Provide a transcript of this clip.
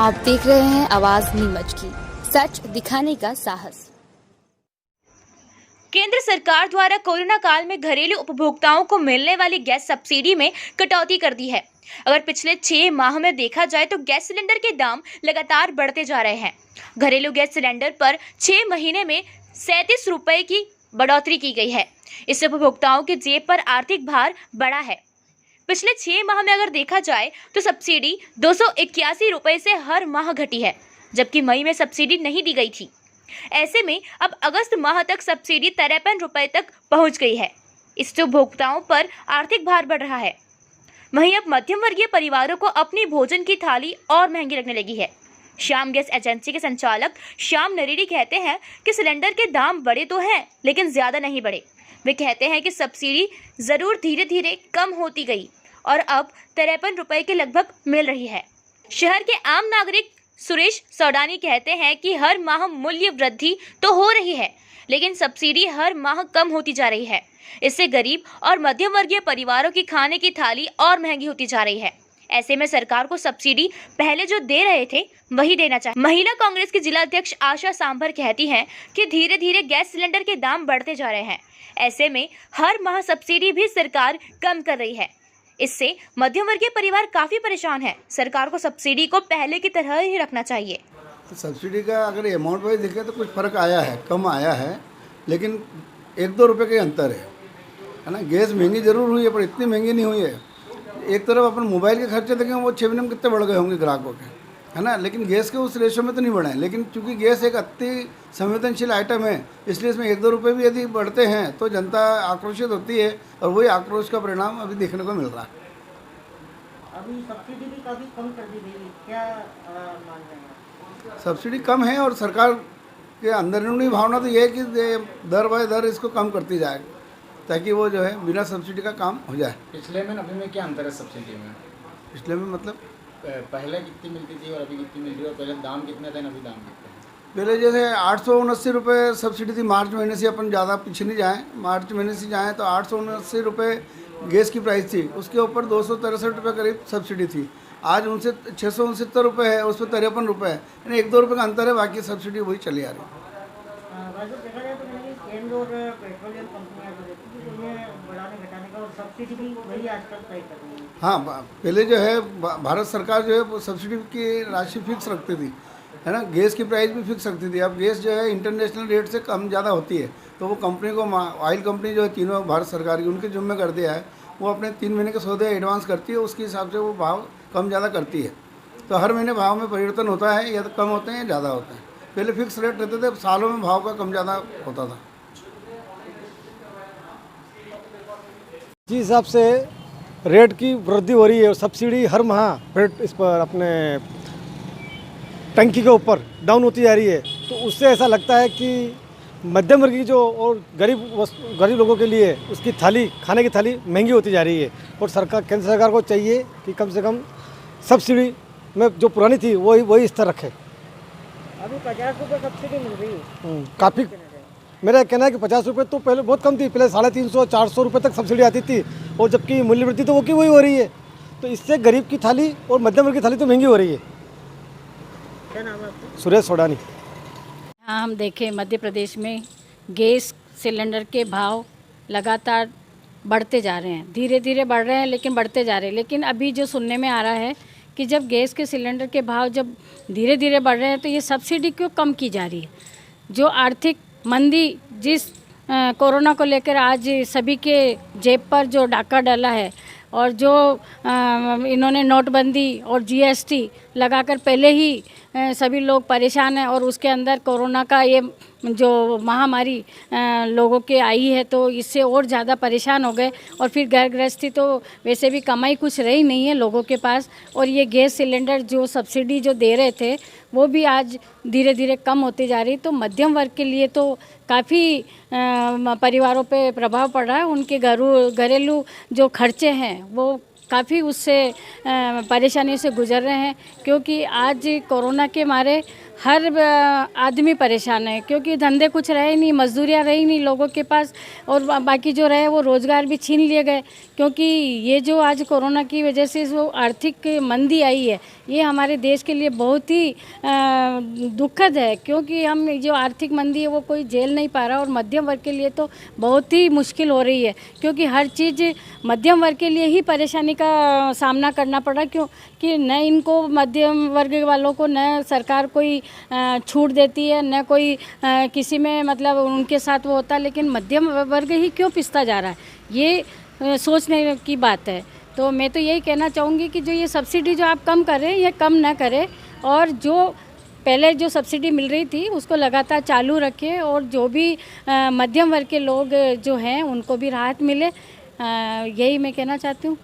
आप देख रहे हैं आवाज नीमच की, सच दिखाने का साहस। केंद्र सरकार द्वारा कोरोना काल में घरेलू उपभोक्ताओं को मिलने वाली गैस सब्सिडी में कटौती कर दी है। अगर पिछले 6 माह में देखा जाए तो गैस सिलेंडर के दाम लगातार बढ़ते जा रहे हैं। घरेलू गैस सिलेंडर पर 6 महीने में 37 रुपए की बढ़ोतरी की गई है। इससे उपभोक्ताओं की जेब पर आर्थिक भार बढ़ा है। पिछले 6 माह में अगर देखा जाए तो सब्सिडी 281 रुपए से हर माह घटी है, जबकि मई में सब्सिडी नहीं दी गई थी। ऐसे में अब अगस्त माह तक सब्सिडी 53 रुपए तक पहुंच गई है। इससे उपभोक्ताओं पर आर्थिक भार बढ़ रहा है। वहीं अब मध्यम वर्गीय परिवारों को अपनी भोजन की थाली और महंगी लगने लगी है। श्याम गैस एजेंसी के संचालक श्याम नरेडी कहते हैं कि सिलेंडर के दाम बढ़े तो हैं, लेकिन ज्यादा नहीं बढ़े। वे कहते हैं कि सब्सिडी जरूर धीरे धीरे कम होती गई और अब 53 रुपए के लगभग मिल रही है। शहर के आम नागरिक सुरेश सौडानी कहते हैं कि हर माह मूल्य वृद्धि तो हो रही है, लेकिन सब्सिडी हर माह कम होती जा रही है। इससे गरीब और मध्यम वर्गीय परिवारों की खाने की थाली और महंगी होती जा रही है। ऐसे में सरकार को सब्सिडी पहले जो दे रहे थे वही देना चाहिए। महिला कांग्रेस की जिला अध्यक्ष आशा सांभर कहती हैं कि धीरे धीरे गैस सिलेंडर के दाम बढ़ते जा रहे हैं। ऐसे में हर माह सब्सिडी भी सरकार कम कर रही है। इससे मध्यम वर्गीय परिवार काफी परेशान है। सरकार को सब्सिडी को पहले की तरह ही रखना चाहिए। तो सब्सिडी का अगर अमाउंट वाइज देखें तो कुछ फ़र्क आया है, कम आया है, लेकिन 1-2 रुपये के अंतर है ना। गैस महंगी ज़रूर हुई है पर इतनी महंगी नहीं हुई है। एक तरफ अपन मोबाइल के खर्चे देखें, वो 6 महीने में कितने बढ़ गए होंगे ग्राहकों के, है ना, लेकिन गैस के उस रेशो में तो नहीं बढ़े हैं। लेकिन चूंकि गैस एक अति संवेदनशील आइटम है, इसलिए इसमें 1-2 रुपये भी यदि बढ़ते हैं तो जनता आक्रोशित होती है और वही आक्रोश का परिणाम अभी देखने को मिल रहा है। अभी सब्सिडी भी काफ़ी कम कर दी गई है, क्या मान रहे हैं? सब्सिडी कम है और सरकार के अंदरूनी भावना तो ये है कि दर बाय दर इसको कम करती जाए ताकि वो जो है बिना सब्सिडी का काम हो जाए। पिछले में अभी में क्या अंतर है सब्सिडी में? पिछले में मतलब पहले कितनी मिलती थी और अभी कितनी मिल रही है, और पहले दाम कितने थे अभी दाम कितने हैं? पहले जैसे 879 रुपये सब्सिडी थी। मार्च महीने से अपन ज़्यादा पीछे नहीं जाएँ, मार्च महीने से जाएँ तो 879 रुपये गैस की प्राइस थी। उसके ऊपर 263 रुपये करीब सब्सिडी थी। आज उनसे 669 रुपये है, उस पर 53 रुपये है, यानी 1-2 रुपये का अंतर है। बाकी सब्सिडी वही चली आ रही है। देखा जाए तो केंद्र और पेट्रोलियम कंपनियां जो रहती है उन्हें बढ़ाने घटाने का और सब्सिडी भी वही आजकल तय कर रही है। हाँ, पहले जो है भारत सरकार जो है सब्सिडी की राशि फिक्स रखती थी, है ना, गैस की प्राइस भी फिक्स रखती थी। अब गैस जो है इंटरनेशनल रेट से कम ज़्यादा होती है, तो वो कंपनी को, ऑयल कंपनी जो है तीनों भारत सरकार की, उनके जिम्मे कर दिया है। वो अपने 3 महीने के सौदे एडवांस करती है, उसके हिसाब से वो भाव कम ज़्यादा करती है। तो हर महीने भाव में परिवर्तन होता है, या तो कम होते हैं या ज़्यादा होते हैं। पहले फिक्स रेट रहते थे, सालों में भाव का कम ज़्यादा होता था। जिस हिसाब से रेट की वृद्धि हो रही है और सब्सिडी हर माह रेट इस पर अपने टंकी के ऊपर डाउन होती जा रही है, तो उससे ऐसा लगता है कि मध्यम वर्ग की जो और गरीब लोगों के लिए उसकी थाली, खाने की थाली महंगी होती जा रही है। और सरकार, केंद्र सरकार को चाहिए कि कम से कम सब्सिडी में जो पुरानी थी वही स्तर रखे। अभी 50 रुपये सब्सिडी मिल रही है। काफ़ी, मेरा कहना है कि 50 रुपये तो पहले बहुत कम थी। पहले 350-400 रुपये तक सब्सिडी आती थी, और जबकि मूल्य वृद्धि तो वही हो रही है। तो इससे गरीब की थाली और मध्यम वर्ग की थाली तो महंगी हो रही है। क्या नाम है आपका? सुरेश सोडानी। हाँ, हम देखें मध्य प्रदेश में गैस सिलेंडर के भाव लगातार बढ़ते जा रहे हैं। धीरे धीरे बढ़ रहे हैं, लेकिन बढ़ते जा रहे हैं। लेकिन अभी जो सुनने में आ रहा है कि जब गैस के सिलेंडर के भाव जब धीरे धीरे बढ़ रहे हैं तो ये सब्सिडी क्यों कम की जा रही है? जो आर्थिक मंदी जिस कोरोना को लेकर आज सभी के जेब पर जो डाका डाला है, और जो इन्होंने नोटबंदी और जीएसटी लगाकर पहले ही सभी लोग परेशान हैं, और उसके अंदर कोरोना का ये जो महामारी लोगों के आई है, तो इससे और ज़्यादा परेशान हो गए। और फिर घर गृहस्थी तो वैसे भी कमाई कुछ रही नहीं है लोगों के पास, और ये गैस सिलेंडर जो सब्सिडी जो दे रहे थे वो भी आज धीरे धीरे कम होती जा रही। तो मध्यम वर्ग के लिए तो काफ़ी परिवारों पे प्रभाव पड़ रहा है। उनके घरेलू जो खर्चे हैं वो काफ़ी उससे परेशानियों से गुजर रहे हैं, क्योंकि आज कोरोना के मारे हर आदमी परेशान है, क्योंकि धंधे कुछ रहे नहीं, मजदूरियाँ रही नहीं लोगों के पास, और बाकी जो रहे वो रोज़गार भी छीन लिए गए। क्योंकि ये जो आज कोरोना की वजह से जो आर्थिक मंदी आई है, ये हमारे देश के लिए बहुत ही दुखद है, क्योंकि हम जो आर्थिक मंदी है वो कोई झेल नहीं पा रहा, और मध्यम वर्ग के लिए तो बहुत ही मुश्किल हो रही है, क्योंकि हर चीज़ मध्यम वर्ग के लिए ही परेशानी का सामना करना पड़ा, क्योंकि न इनको मध्यम वर्ग वालों को न सरकार कोई छूट देती है, न कोई किसी में मतलब उनके साथ वो होता, लेकिन मध्यम वर्ग ही क्यों पिसता जा रहा है, ये सोचने की बात है। तो मैं तो यही कहना चाहूँगी कि जो ये सब्सिडी जो आप कम करें, ये कम ना करें, और जो पहले जो सब्सिडी मिल रही थी उसको लगातार चालू रखें, और जो भी मध्यम वर्ग के लोग जो हैं उनको भी राहत मिले, यही मैं कहना चाहती हूँ।